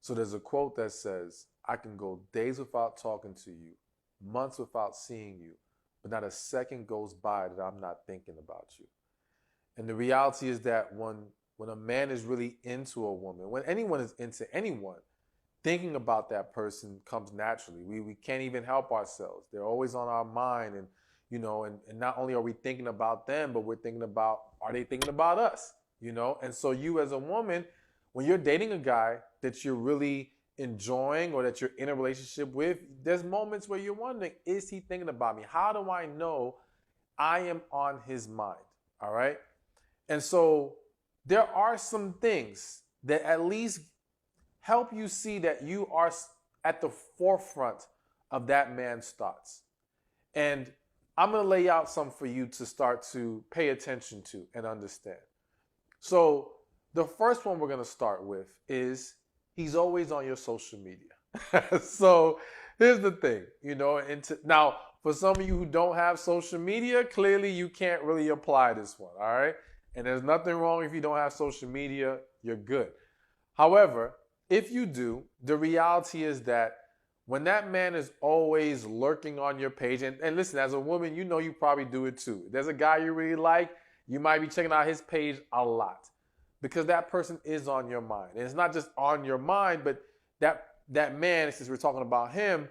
So there's a quote that says, I can go days without talking to you, months without seeing you, but not a second goes by that I'm not thinking about you. And the reality is that when a man is really into a woman, when anyone is into anyone, thinking about that person comes naturally. We can't even help ourselves. They're always on our mind. And, and not only are we thinking about them, but we're thinking about, are they thinking about us? And so you as a woman, when you're dating a guy that you're really enjoying or that you're in a relationship with, there's moments where you're wondering, is he thinking about me? How do I know I am on his mind? All right. And so there are some things that at least help you see that you are at the forefront of that man's thoughts. And I'm going to lay out some for you to start to pay attention to and understand. So the first one we're going to start with is he's always on your social media. So here's the thing, now for some of you who don't have social media, clearly you can't really apply this one, all right? And there's nothing wrong if you don't have social media, you're good. However, if you do, the reality is that when that man is always lurking on your page, and listen, as a woman, you probably do it too. If there's a guy you really like, you might be checking out his page a lot because that person is on your mind. And it's not just on your mind, but that man, since we're talking about him,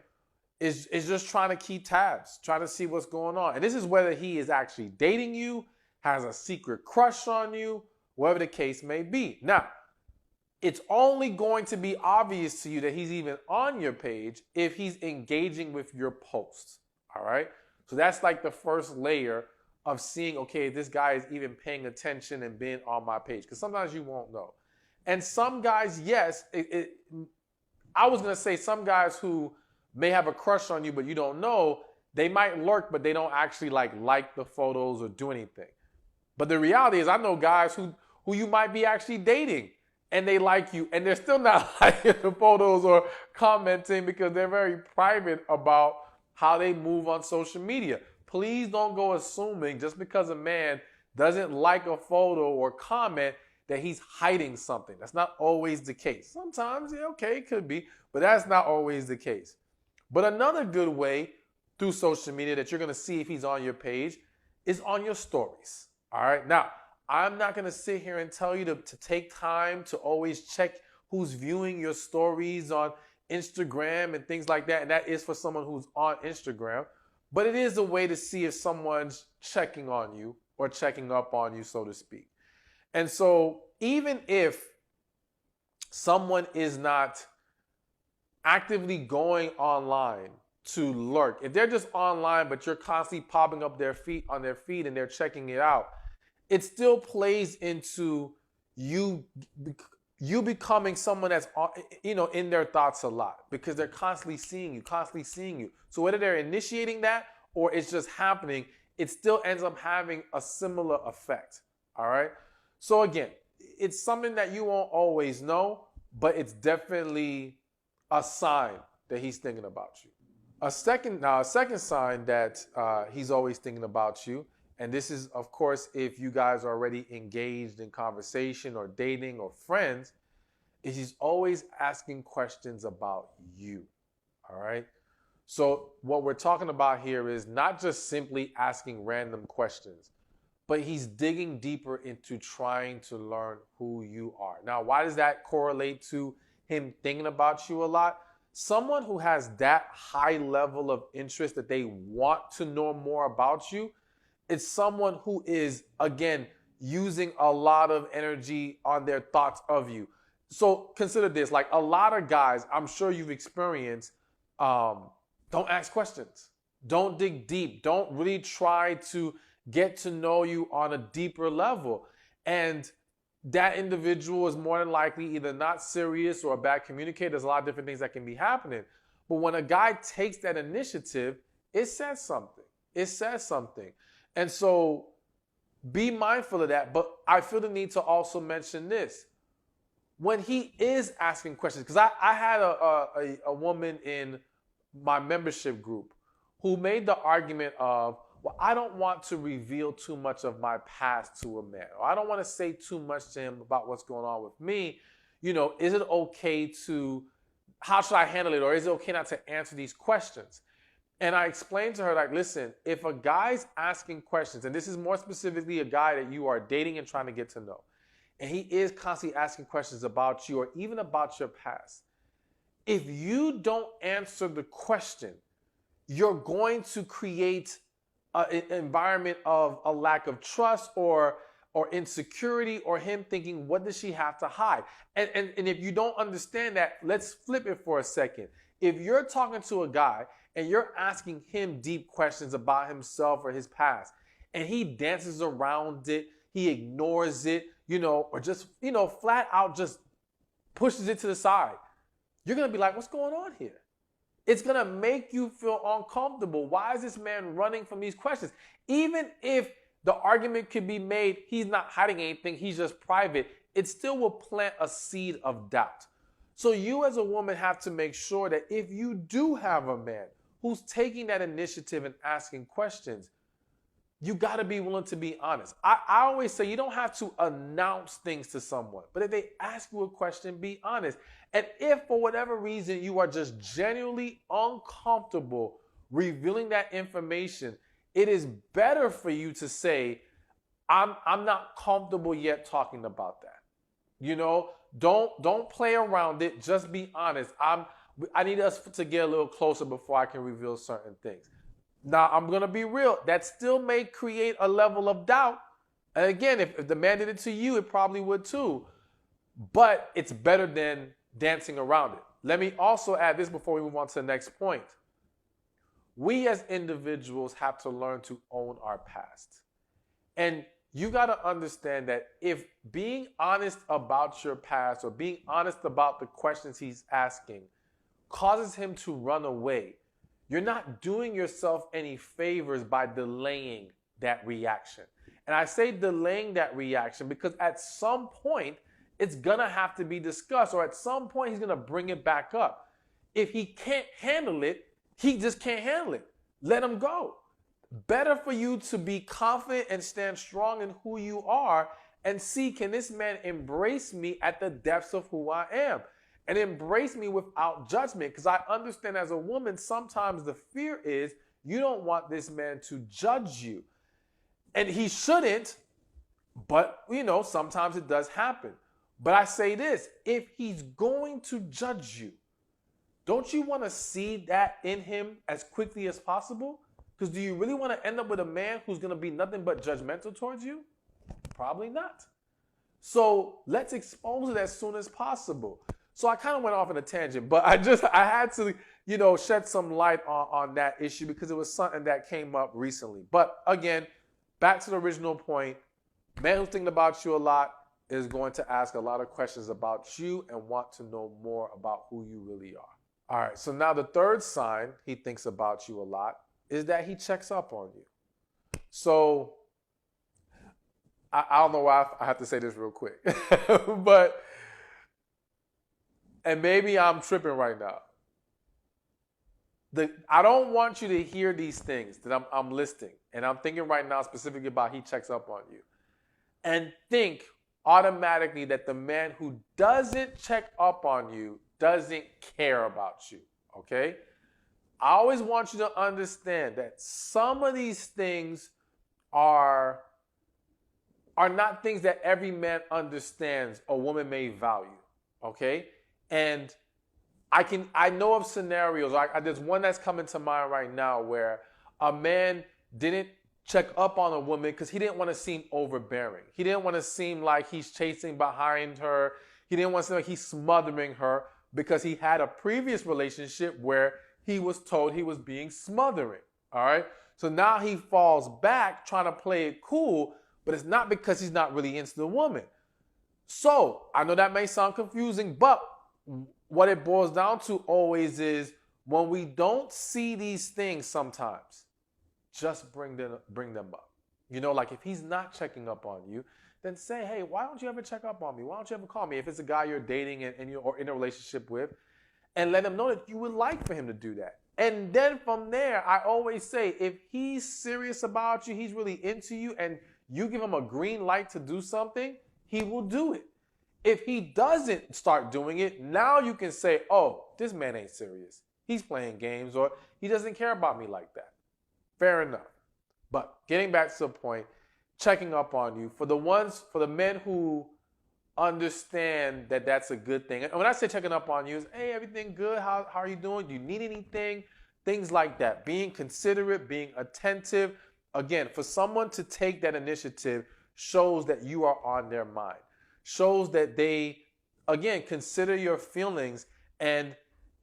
is just trying to keep tabs, trying to see what's going on. And this is whether he is actually dating you, has a secret crush on you, whatever the case may be. Now, it's only going to be obvious to you that he's even on your page if he's engaging with your posts, all right? So that's like the first layer of seeing, okay, this guy is even paying attention and being on my page, because sometimes you won't know. And some guys, yes, I was going to say some guys who may have a crush on you, but you don't know, they might lurk, but they don't actually like the photos or do anything. But the reality is I know guys who you might be actually dating, and they like you, and they're still not liking the photos or commenting because they're very private about how they move on social media. Please don't go assuming just because a man doesn't like a photo or comment that he's hiding something. That's not always the case. Sometimes, yeah, okay, it could be, but that's not always the case. But another good way through social media that you're going to see if he's on your page is on your stories. All right. Now, I'm not going to sit here and tell you to take time to always check who's viewing your stories on Instagram and things like that. And that is for someone who's on Instagram. But it is a way to see if someone's checking on you or checking up on you, so to speak. And so even if someone is not actively going online to lurk, if they're just online but you're constantly popping up on their feed and they're checking it out, it still plays into you becoming someone that's in their thoughts a lot because they're constantly seeing you. So whether they're initiating that or it's just happening, it still ends up having a similar effect. All right. So again, it's something that you won't always know, but it's definitely a sign that he's thinking about you. A second sign that he's always thinking about you, and this is, of course, if you guys are already engaged in conversation or dating or friends, is he's always asking questions about you, all right? So what we're talking about here is not just simply asking random questions, but he's digging deeper into trying to learn who you are. Now, why does that correlate to him thinking about you a lot? Someone who has that high level of interest that they want to know more about you, it's someone who is, again, using a lot of energy on their thoughts of you. So consider this, like a lot of guys, I'm sure you've experienced, don't ask questions. Don't dig deep. Don't really try to get to know you on a deeper level. And that individual is more than likely either not serious or a bad communicator. There's a lot of different things that can be happening. But when a guy takes that initiative, it says something. It says something. And so be mindful of that. But I feel the need to also mention this. When he is asking questions, because I had a woman in my membership group who made the argument of, well, I don't want to reveal too much of my past to a man. Or I don't want to say too much to him about what's going on with me, Is it okay how should I handle it? Or is it okay not to answer these questions? And I explained to her, like, listen, if a guy's asking questions, and this is more specifically a guy that you are dating and trying to get to know, and he is constantly asking questions about you or even about your past, if you don't answer the question, you're going to create an environment of a lack of trust or insecurity, or him thinking, what does she have to hide? And if you don't understand that, let's flip it for a second. If you're talking to a guy and you're asking him deep questions about himself or his past, and he dances around it, he ignores it, or just, flat out just pushes it to the side, you're going to be like, what's going on here? It's going to make you feel uncomfortable. Why is this man running from these questions? Even if the argument could be made, he's not hiding anything, he's just private, it still will plant a seed of doubt. So you as a woman have to make sure that if you do have a man who's taking that initiative and asking questions, you got to be willing to be honest. I always say you don't have to announce things to someone, but if they ask you a question, be honest. And if for whatever reason you are just genuinely uncomfortable revealing that information, it is better for you to say, I'm not comfortable yet talking about that. Don't play around it. Just be honest. I need us to get a little closer before I can reveal certain things. Now, I'm going to be real. That still may create a level of doubt. And again, if the man did it to you, it probably would too. But it's better than dancing around it. Let me also add this before we move on to the next point. We as individuals have to learn to own our past. And you got to understand that if being honest about your past or being honest about the questions he's asking causes him to run away, you're not doing yourself any favors by delaying that reaction. And I say delaying that reaction because at some point, it's going to have to be discussed, or at some point, he's going to bring it back up. If he can't handle it, he just can't handle it. Let him go. Better for you to be confident and stand strong in who you are and see, can this man embrace me at the depths of who I am? And embrace me without judgment. Because I understand as a woman, sometimes the fear is you don't want this man to judge you. And he shouldn't, but sometimes it does happen. But I say this, if he's going to judge you, don't you want to see that in him as quickly as possible? Because do you really want to end up with a man who's going to be nothing but judgmental towards you? Probably not. So let's expose it as soon as possible. So I kind of went off on a tangent, but I had to, shed some light on that issue because it was something that came up recently. But again, back to the original point, man who's thinking about you a lot is going to ask a lot of questions about you and want to know more about who you really are. All right, so now the third sign he thinks about you a lot is that he checks up on you. So I don't know why I have to say this real quick, and maybe I'm tripping right now. I don't want you to hear these things that I'm listing, and I'm thinking right now specifically about he checks up on you, and think automatically that the man who doesn't check up on you doesn't care about you, okay? I always want you to understand that some of these things are not things that every man understands a woman may value, okay? And I know of scenarios, there's one that's coming to mind right now where a man didn't check up on a woman because he didn't want to seem overbearing. He didn't want to seem like he's chasing behind her. He didn't want to seem like he's smothering her because he had a previous relationship where he was told he was being smothering, all right? So now he falls back trying to play it cool, but it's not because he's not really into the woman. So I know that may sound confusing, but what it boils down to always is when we don't see these things sometimes, just bring them up. Like if he's not checking up on you, then say, hey, why don't you ever check up on me? Why don't you ever call me? If it's a guy you're dating and you're in a relationship with, and let him know that you would like for him to do that. And then from there, I always say, if he's serious about you, he's really into you, and you give him a green light to do something, he will do it. If he doesn't start doing it, now you can say, oh, this man ain't serious. He's playing games, or he doesn't care about me like that. Fair enough. But getting back to the point, checking up on you, for the men who understand that that's a good thing. And when I say checking up on you, is, hey, everything good? How are you doing? Do you need anything? Things like that. Being considerate, being attentive. Again, for someone to take that initiative shows that you are on their mind. Shows that they, again, consider your feelings, and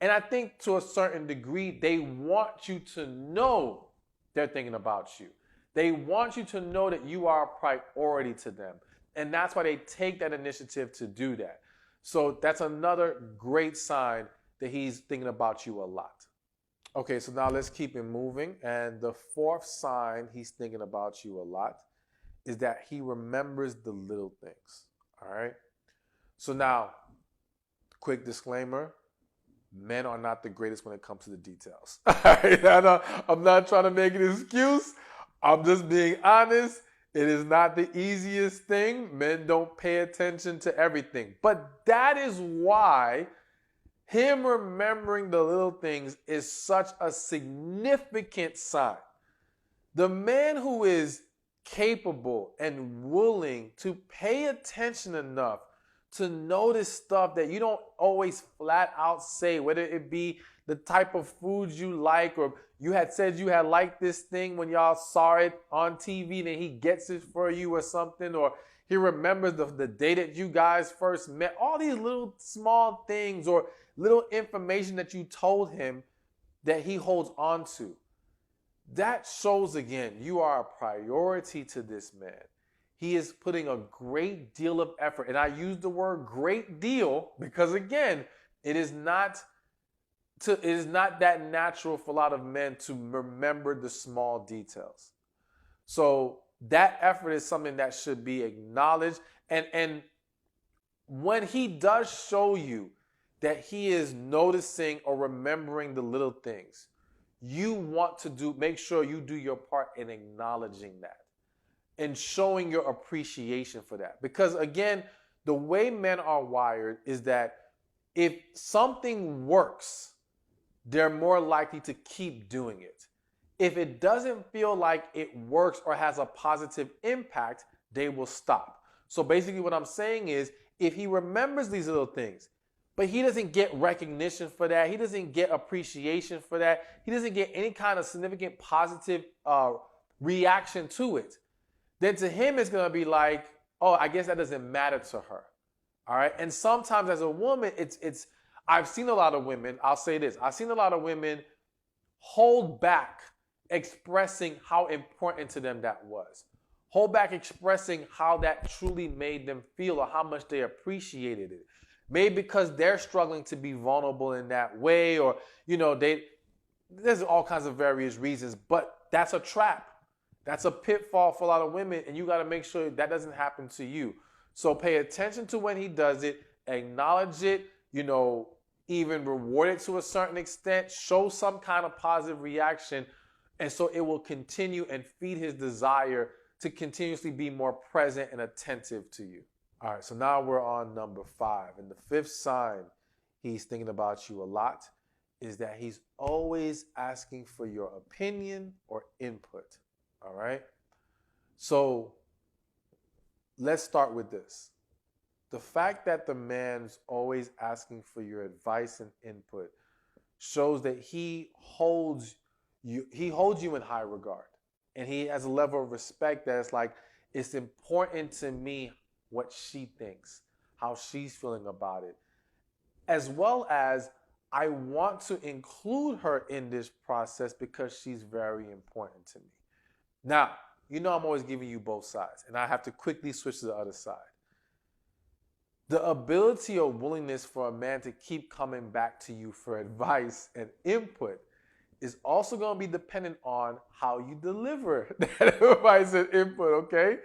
I think to a certain degree, they want you to know they're thinking about you. They want you to know that you are a priority to them. And that's why they take that initiative to do that. So that's another great sign that he's thinking about you a lot. Okay, so now let's keep it moving. And the fourth sign he's thinking about you a lot is that he remembers the little things. All right. So now, quick disclaimer. Men are not the greatest when it comes to the details. All right? I'm not trying to make an excuse. I'm just being honest. It is not the easiest thing. Men don't pay attention to everything. But that is why him remembering the little things is such a significant sign. The man who is capable and willing to pay attention enough to notice stuff that you don't always flat out say, whether it be the type of food you like, or you had said you had liked this thing when y'all saw it on TV, and then he gets it for you or something, or he remembers the day that you guys first met. All these little small things or little information that you told him that he holds on to. That shows, again, you are a priority to this man. He is putting a great deal of effort. And I use the word great deal because, again, it is not that natural for a lot of men to remember the small details. So that effort is something that should be acknowledged. And when he does show you that he is noticing or remembering the little things, you want to make sure you do your part in acknowledging that and showing your appreciation for that. Because again, the way men are wired is that if something works, they're more likely to keep doing it. If it doesn't feel like it works or has a positive impact, they will stop. So basically what I'm saying is, if he remembers these little things, but he doesn't get recognition for that, he doesn't get appreciation for that, he doesn't get any kind of significant positive reaction to it, then to him it's going to be like, oh, I guess that doesn't matter to her. All right. And sometimes as a woman, I've seen a lot of women, I'll say this, I've seen a lot of women hold back expressing how important to them that was. Hold back expressing how that truly made them feel or how much they appreciated it. Maybe because they're struggling to be vulnerable in that way, or, there's all kinds of various reasons, but that's a trap. That's a pitfall for a lot of women, and you got to make sure that doesn't happen to you. So pay attention to when he does it, acknowledge it, even reward it to a certain extent, show some kind of positive reaction, and so it will continue and feed his desire to continuously be more present and attentive to you. All right, so now we're on number 5, and the fifth sign he's thinking about you a lot is that he's always asking for your opinion or input. All right. So let's start with this. The fact that the man's always asking for your advice and input shows that he holds you in high regard. And he has a level of respect that it's like, it's important to me what she thinks, how she's feeling about it, as well as I want to include her in this process because she's very important to me. Now, I'm always giving you both sides, and I have to quickly switch to the other side. The ability or willingness for a man to keep coming back to you for advice and input is also going to be dependent on how you deliver that advice and input, okay?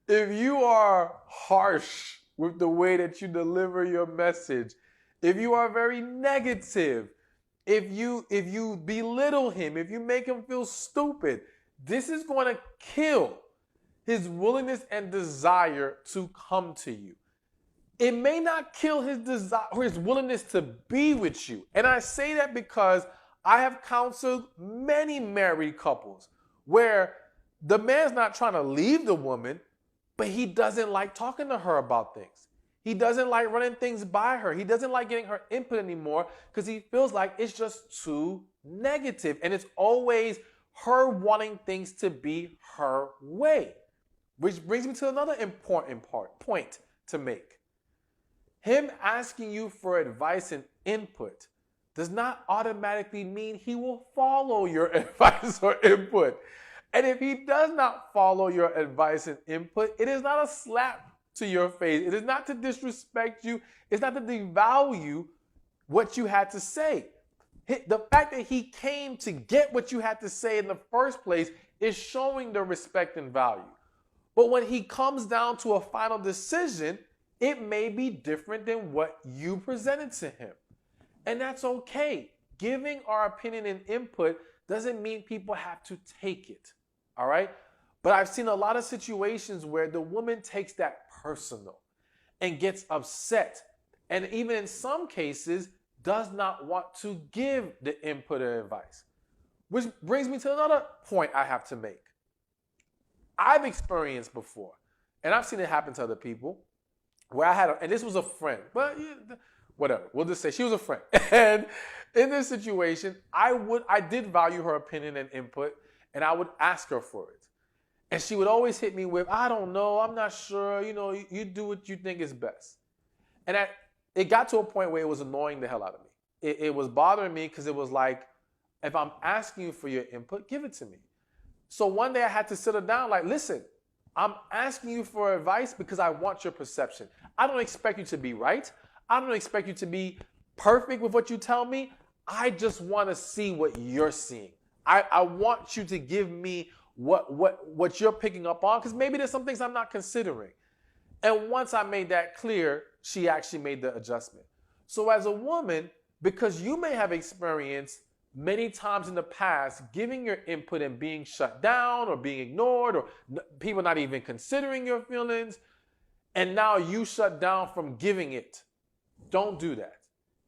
If you are harsh with the way that you deliver your message, if you are very negative, if you belittle him, if you make him feel stupid, this is going to kill his willingness and desire to come to you. it may not kill his desire or his willingness to be with you. And I say that because I have counseled many married couples where the man's not trying to leave the woman, but he doesn't like talking to her about things. He doesn't like running things by her. He doesn't like getting her input anymore because he feels like it's just too negative. And it's always her wanting things to be her way. Which brings me to another important point to make. Him asking you for advice and input does not automatically mean he will follow your advice or input. And if he does not follow your advice and input, it is not a slap to your face. It is not to disrespect you. It's not to devalue what you had to say. The fact that he came to get what you had to say in the first place is showing the respect and value. But when he comes down to a final decision, it may be different than what you presented to him. And that's okay. Giving our opinion and input doesn't mean people have to take it. All right? But I've seen a lot of situations where the woman takes that personal and gets upset. And even in some cases, does not want to give the input or advice. Which brings me to another point I have to make. I've experienced before, and I've seen it happen to other people, where I had, and this was a friend, but whatever, we'll just say she was a friend. And in this situation, I did value her opinion and input, and I would ask her for it. And she would always hit me with, I don't know, I'm not sure, you do what you think is best. And it got to a point where it was annoying the hell out of me. It was bothering me because it was like, if I'm asking you for your input, give it to me. So one day I had to sit her down like, listen, I'm asking you for advice because I want your perception. I don't expect you to be right. I don't expect you to be perfect with what you tell me. I just want to see what you're seeing. I want you to give me what you're picking up on, because maybe there's some things I'm not considering. And once I made that clear, she actually made the adjustment. So as a woman, because you may have experienced many times in the past giving your input and being shut down or being ignored or people not even considering your feelings, and now you shut down from giving it, don't do that.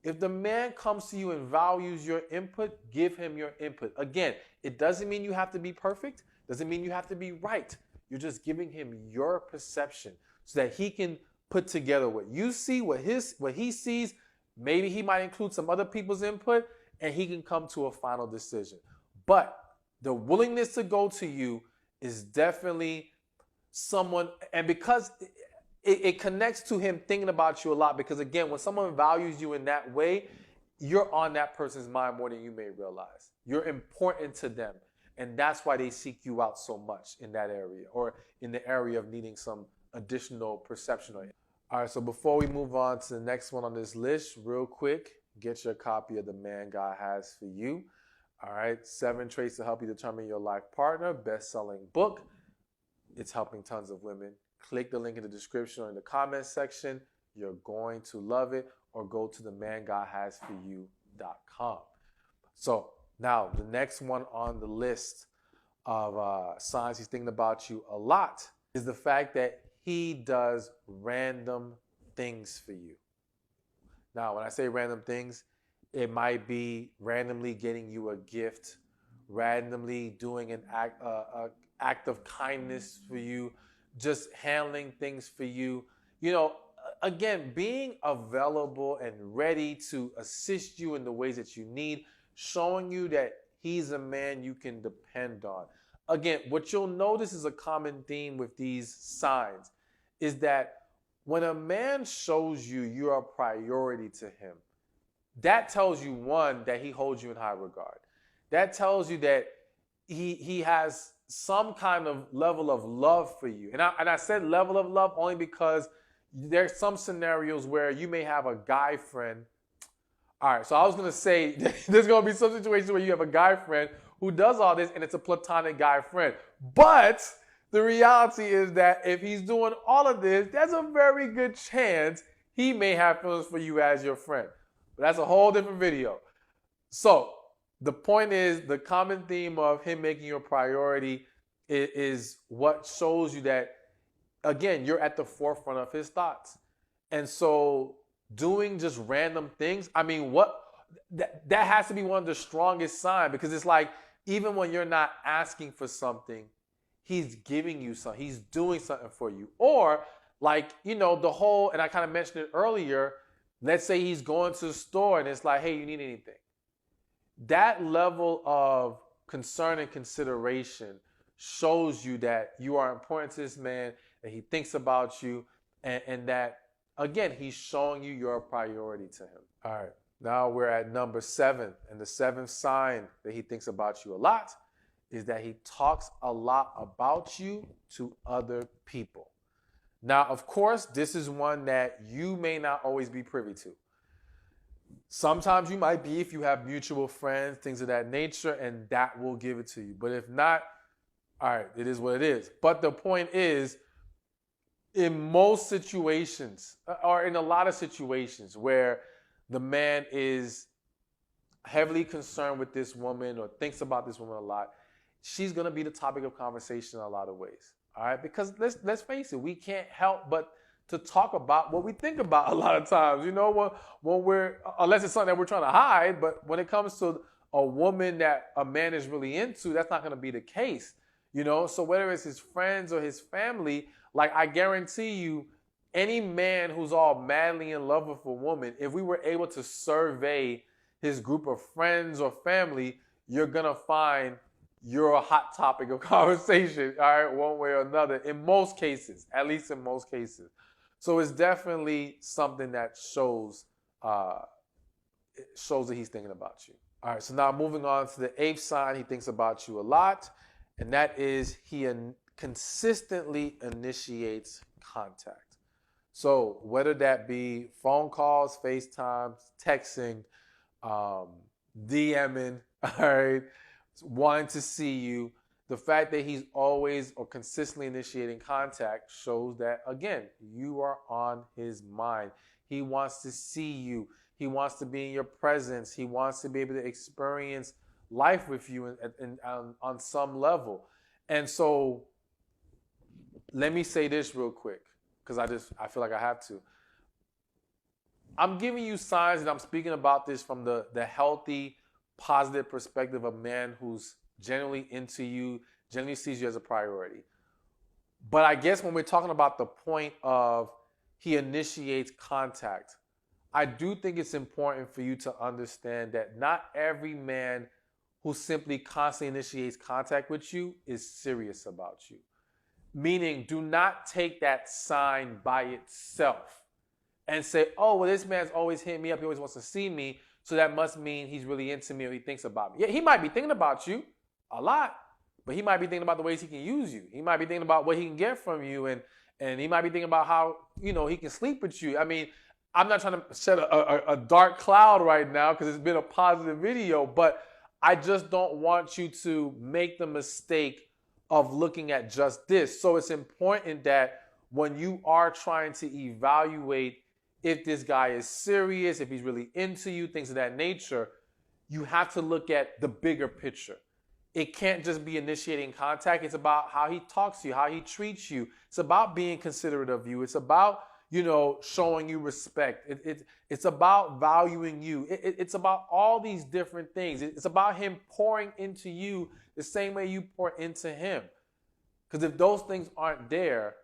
If the man comes to you and values your input, give him your input. Again, it doesn't mean you have to be perfect. Doesn't mean you have to be right. You're just giving him your perception so that he can put together what you see, what he sees. Maybe he might include some other people's input, and he can come to a final decision. But the willingness to go to you is definitely someone, and because it connects to him thinking about you a lot, because again, when someone values you in that way, you're on that person's mind more than you may realize. You're important to them, and that's why they seek you out so much in that area, or in the area of needing some additional perception on you. All right, so before we move on to the next one on this list, real quick, get your copy of The Man God Has for You. All right, 7 Traits to Help You Determine Your Life Partner, best-selling book. It's helping tons of women. Click the link in the description or in the comment section. You're going to love it. Or go to themangodhasforyou.com. So now the next one on the list of signs he's thinking about you a lot is the fact that he does random things for you. Now, when I say random things, it might be randomly getting you a gift, randomly doing an act of kindness for you, just handling things for you. Again, being available and ready to assist you in the ways that you need, showing you that he's a man you can depend on. Again, what you'll notice is a common theme with these signs is that when a man shows you you're a priority to him, that tells you, one, that he holds you in high regard. That tells you that he has some kind of level of love for you. And I said level of love only because there's some scenarios where you may have a guy friend. All right, so I was going to say there's going to be some situations where you have a guy friend who does all this and it's a platonic guy friend. But the reality is that if he's doing all of this, there's a very good chance he may have feelings for you as your friend. But that's a whole different video. So the point is, the common theme of him making you a priority is what shows you that, again, you're at the forefront of his thoughts. And so doing just random things, I mean, that has to be one of the strongest signs, because it's like, even when you're not asking for something, he's giving you something. He's doing something for you. Or like, the whole, and I kind of mentioned it earlier, let's say he's going to the store and it's like, hey, you need anything? That level of concern and consideration shows you that you are important to this man, that he thinks about you, and that, again, he's showing you you're a priority to him. All right, now we're at number 7. And the 7th sign that he thinks about you a lot is that he talks a lot about you to other people. Now, of course, this is one that you may not always be privy to. Sometimes you might be, if you have mutual friends, things of that nature, and that will give it to you. But if not, all right, it is what it is. But the point is, in most situations, or in a lot of situations where the man is heavily concerned with this woman or thinks about this woman a lot, she's going to be the topic of conversation in a lot of ways. All right, because let's face it, we can't help but to talk about what we think about a lot of times, when we're, unless it's something that we're trying to hide. But when it comes to a woman that a man is really into, that's not going to be the case, So whether it's his friends or his family, like, I guarantee you, any man who's all madly in love with a woman, if we were able to survey his group of friends or family, you're going to find you're a hot topic of conversation, all right, one way or another, in most cases, at least in most cases. So it's definitely something that shows that he's thinking about you. All right, so now moving on to the 8th sign, he thinks about you a lot, and that is he consistently initiates contact. So whether that be phone calls, FaceTime, texting, DMing, all right, wanting to see you, the fact that he's always or consistently initiating contact shows that, again, you are on his mind. He wants to see you. He wants to be in your presence. He wants to be able to experience life with you on some level. And so let me say this real quick, because I feel like I have to. I'm giving you signs, and I'm speaking about this from the healthy, positive perspective of a man who's generally into you, generally sees you as a priority. But I guess when we're talking about the point of he initiates contact, I do think it's important for you to understand that not every man who simply constantly initiates contact with you is serious about you. Meaning, do not take that sign by itself and say, oh, well, this man's always hitting me up. He always wants to see me. So that must mean he's really into me, or he thinks about me. Yeah, he might be thinking about you a lot, but he might be thinking about the ways he can use you. He might be thinking about what he can get from you, and he might be thinking about how, he can sleep with you. I mean, I'm not trying to shed a dark cloud right now, because it's been a positive video, but I just don't want you to make the mistake of looking at just this. So it's important that when you are trying to evaluate if this guy is serious, if he's really into you, things of that nature, you have to look at the bigger picture. It can't just be initiating contact. It's about how he talks to you, how he treats you. It's about being considerate of you. It's about, showing you respect. It's about valuing you. It's about all these different things. It's about him pouring into you the same way you pour into him. Because if those things aren't there,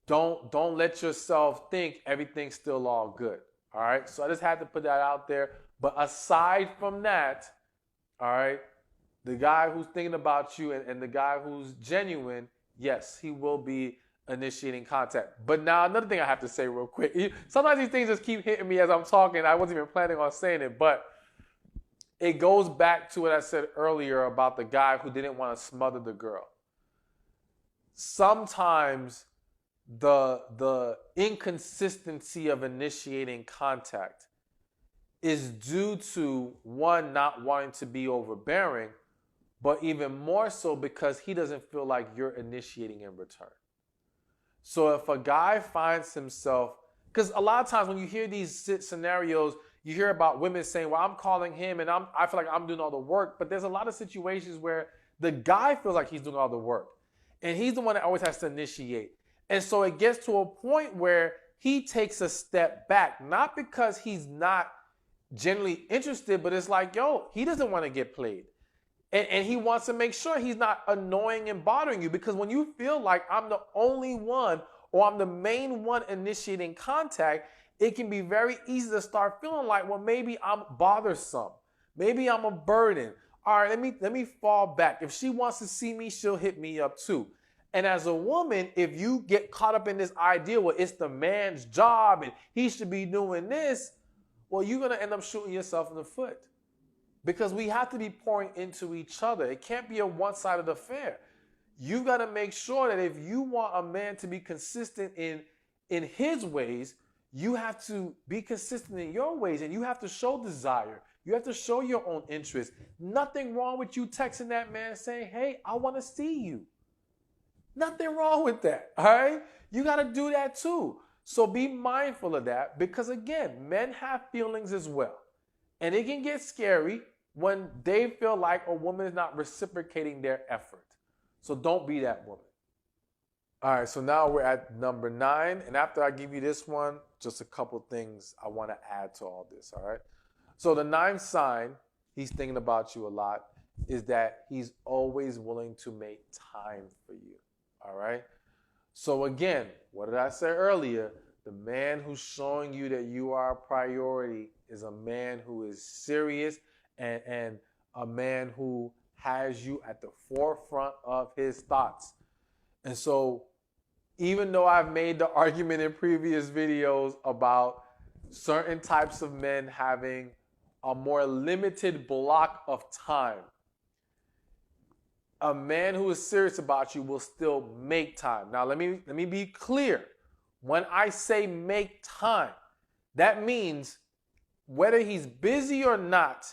don't let yourself think everything's still all good. All right. So I just had to put that out there. But aside from that, all right, the guy who's thinking about you and the guy who's genuine, yes, he will be initiating contact. But now another thing I have to say real quick. Sometimes these things just keep hitting me as I'm talking. I wasn't even planning on saying it, but it goes back to what I said earlier about the guy who didn't want to smother the girl. Sometimes the inconsistency of initiating contact is due to, one, not wanting to be overbearing, but even more so because he doesn't feel like you're initiating in return. So if a guy finds himself, because a lot of times when you hear these scenarios, you hear about women saying, well, I'm calling him and I feel like I'm doing all the work. But there's a lot of situations where the guy feels like he's doing all the work, and he's the one that always has to initiate. And so it gets to a point where he takes a step back, not because he's not genuinely interested, but it's like, yo, he doesn't want to get played. And he wants to make sure he's not annoying and bothering you, because when you feel like I'm the only one or I'm the main one initiating contact, it can be very easy to start feeling like, well, maybe I'm bothersome. Maybe I'm a burden. All right, let me fall back. If she wants to see me, she'll hit me up too. And as a woman, if you get caught up in this idea where it's the man's job and he should be doing this, well, you're going to end up shooting yourself in the foot. Because we have to be pouring into each other. It can't be a one-sided affair. You've got to make sure that if you want a man to be consistent in his ways, you have to be consistent in your ways, and you have to show desire. You have to show your own interest. Nothing wrong with you texting that man saying, hey, I want to see you. Nothing wrong with that, all right? You got to do that too. So be mindful of that, because again, men have feelings as well. And it can get scary when they feel like a woman is not reciprocating their effort. So don't be that woman. All right, so now we're at number 9. And after I give you this one, just a couple things I want to add to all this, all right? So the 9th sign, he's thinking about you a lot, is that he's always willing to make time for you, all right? So again, what did I say earlier? The man who's showing you that you are a priority is a man who is serious and a man who has you at the forefront of his thoughts. And so even though I've made the argument in previous videos about certain types of men having a more limited block of time, a man who is serious about you will still make time. Now, let me be clear. When I say make time, that means whether he's busy or not,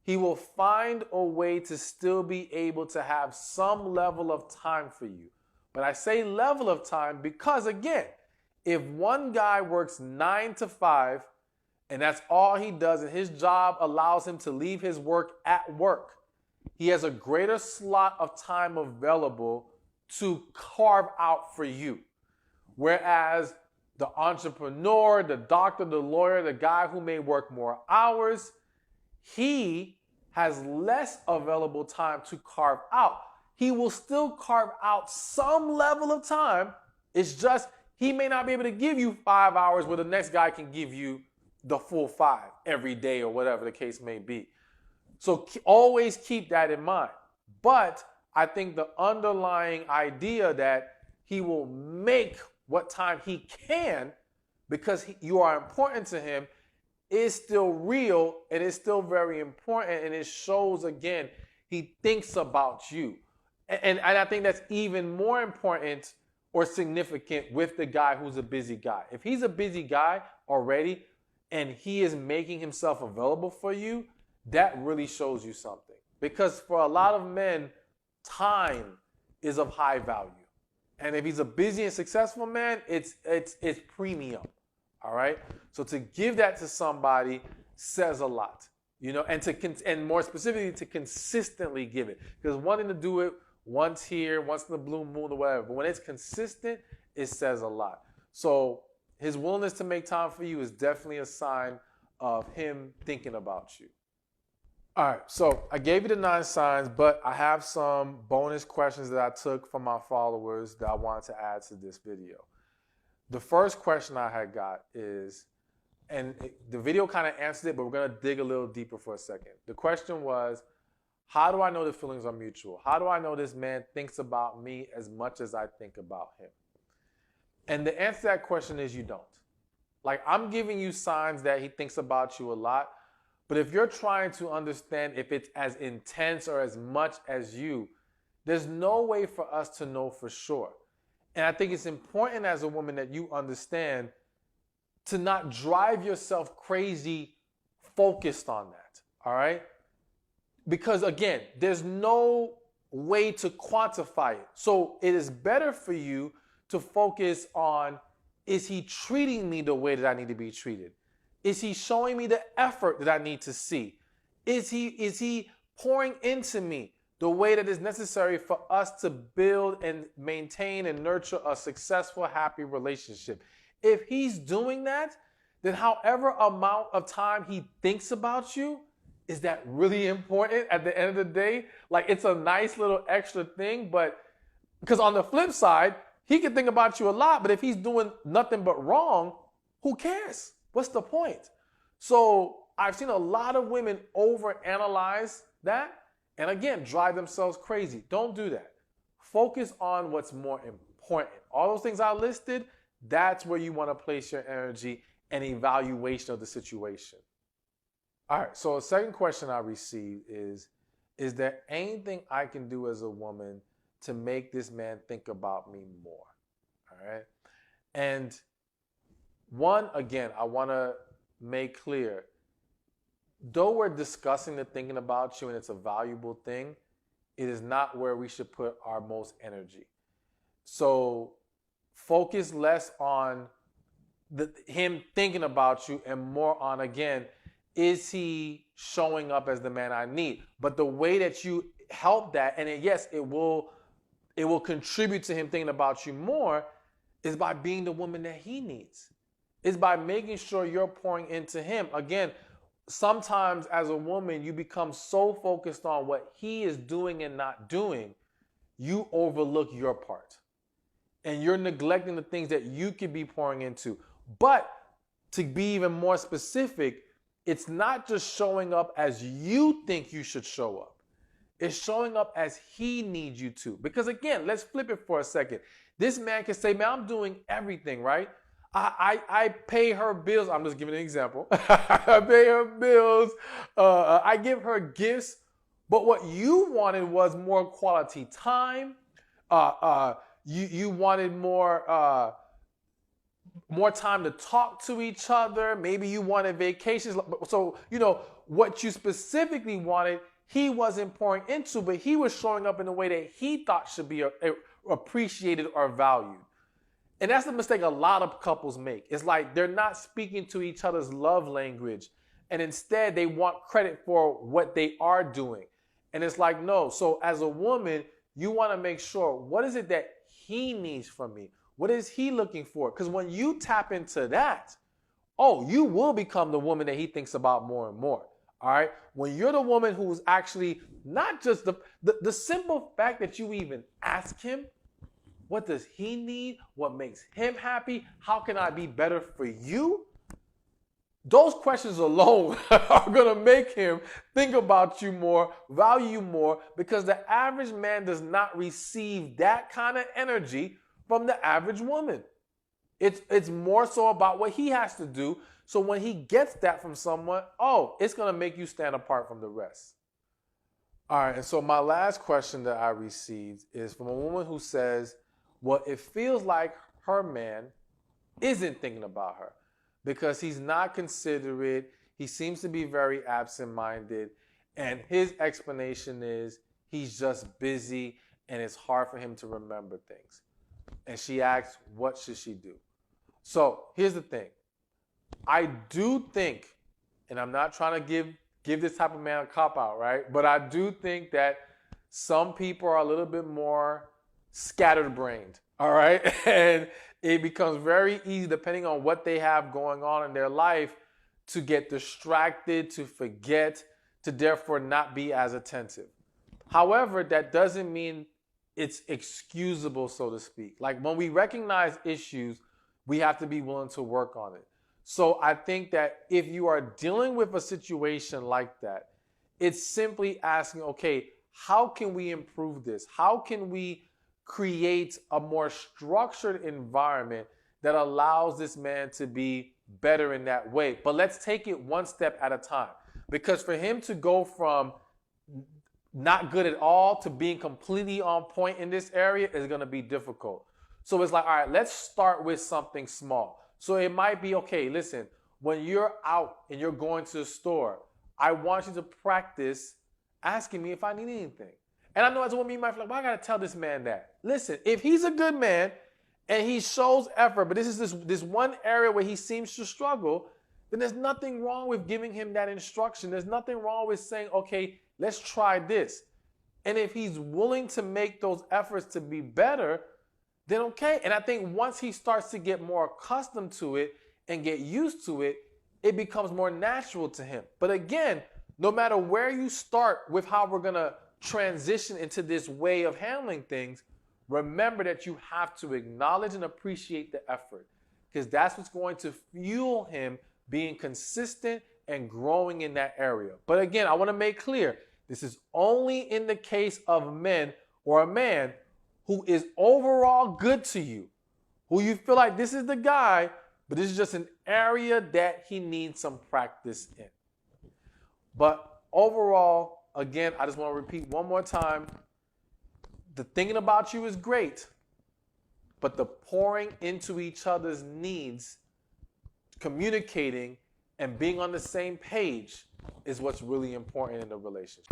he will find a way to still be able to have some level of time for you. But I say level of time because, again, if one guy works 9 to 5 and that's all he does and his job allows him to leave his work at work, he has a greater slot of time available to carve out for you. Whereas the entrepreneur, the doctor, the lawyer, the guy who may work more hours, he has less available time to carve out. He will still carve out some level of time. It's just he may not be able to give you 5 hours where the next guy can give you the full 5 every day or whatever the case may be. So always keep that in mind. But I think the underlying idea that he will make what time he can because you are important to him is still real, and it's still very important, and it shows, again, he thinks about you. And I think that's even more important or significant with the guy who's a busy guy. If he's a busy guy already and he is making himself available for you, that really shows you something. Because for a lot of men, time is of high value. And if he's a busy and successful man, it's premium. All right? So to give that to somebody says a lot. You know, and more specifically to consistently give it. Because one thing to do it once here, once in the blue moon or whatever. But when it's consistent, it says a lot. So his willingness to make time for you is definitely a sign of him thinking about you. All right, so I gave you the 9 signs, but I have some bonus questions that I took from my followers that I wanted to add to this video. The first question I had got is, and the video kind of answered it, but we're going to dig a little deeper for a second. The question was, how do I know the feelings are mutual? How do I know this man thinks about me as much as I think about him? And the answer to that question is you don't. Like, I'm giving you signs that he thinks about you a lot, but if you're trying to understand if it's as intense or as much as you, there's no way for us to know for sure. And I think it's important as a woman that you understand to not drive yourself crazy focused on that, all right? Because again, there's no way to quantify it. So it is better for you to focus on, is he treating me the way that I need to be treated? Is he showing me the effort that I need to see? Is he pouring into me the way that is necessary for us to build and maintain and nurture a successful, happy relationship? If he's doing that, then however amount of time he thinks about you, is that really important at the end of the day? Like, it's a nice little extra thing, but because on the flip side, he can think about you a lot, but if he's doing nothing but wrong, who cares? What's the point? So I've seen a lot of women overanalyze that and again, drive themselves crazy. Don't do that. Focus on what's more important. All those things I listed, that's where you want to place your energy and evaluation of the situation. All right, so a second question I received is there anything I can do as a woman to make this man think about me more? All right. And one, again, I want to make clear, though we're discussing the thinking about you and it's a valuable thing, it is not where we should put our most energy. So focus less on him thinking about you and more on, again, is he showing up as the man I need? But the way that you help that, and yes, it will contribute to him thinking about you more, is by being the woman that he needs. It's by making sure you're pouring into him. Again, sometimes as a woman, you become so focused on what he is doing and not doing, you overlook your part. And you're neglecting the things that you could be pouring into. But to be even more specific, it's not just showing up as you think you should show up. It's showing up as he needs you to. Because again, let's flip it for a second. This man can say, man, I'm doing everything, right? I pay her bills. I'm just giving an example. I pay her bills. I give her gifts. But what you wanted was more quality time. You wanted more time to talk to each other. Maybe you wanted vacations. So, what you specifically wanted, he wasn't pouring into, but he was showing up in a way that he thought should be appreciated or valued. And that's the mistake a lot of couples make. It's like they're not speaking to each other's love language. And instead, they want credit for what they are doing. And it's like, no. So as a woman, you want to make sure, what is it that he needs from me? What is he looking for? Because when you tap into that, you will become the woman that he thinks about more and more. All right? When you're the woman who's actually not just the simple fact that you even ask him, what does he need? What makes him happy? How can I be better for you? Those questions alone are going to make him think about you more, value you more, because the average man does not receive that kind of energy from the average woman. It's more so about what he has to do. So when he gets that from someone, it's going to make you stand apart from the rest. All right, and so my last question that I received is from a woman who says, well, it feels like her man isn't thinking about her because he's not considerate. He seems to be very absent-minded. And his explanation is he's just busy and it's hard for him to remember things. And she asks, what should she do? So here's the thing. I do think, and I'm not trying to give this type of man a cop-out, right? But I do think that some people are a little bit more scattered-brained, all right? And it becomes very easy, depending on what they have going on in their life, to get distracted, to forget, to therefore not be as attentive. However, that doesn't mean it's excusable, so to speak. Like when we recognize issues, we have to be willing to work on it. So I think that if you are dealing with a situation like that, it's simply asking, okay, how can we improve this? How can we create a more structured environment that allows this man to be better in that way? But let's take it one step at a time. Because for him to go from not good at all to being completely on point in this area is going to be difficult. So it's like, all right, let's start with something small. So it might be, okay, listen, when you're out and you're going to the store, I want you to practice asking me if I need anything. And I know as a woman, you might feel like, well, I got to tell this man that. Listen, if he's a good man and he shows effort, but this is this one area where he seems to struggle, then there's nothing wrong with giving him that instruction. There's nothing wrong with saying, okay, let's try this. And if he's willing to make those efforts to be better, then okay. And I think once he starts to get more accustomed to it and get used to it, it becomes more natural to him. But again, no matter where you start with how we're going to transition into this way of handling things, remember that you have to acknowledge and appreciate the effort, because that's what's going to fuel him being consistent and growing in that area. But again, I want to make clear, this is only in the case of men or a man who is overall good to you, who you feel like this is the guy, but this is just an area that he needs some practice in. But overall, again, I just want to repeat one more time, the thinking about you is great, but the pouring into each other's needs, communicating, and being on the same page is what's really important in a relationship.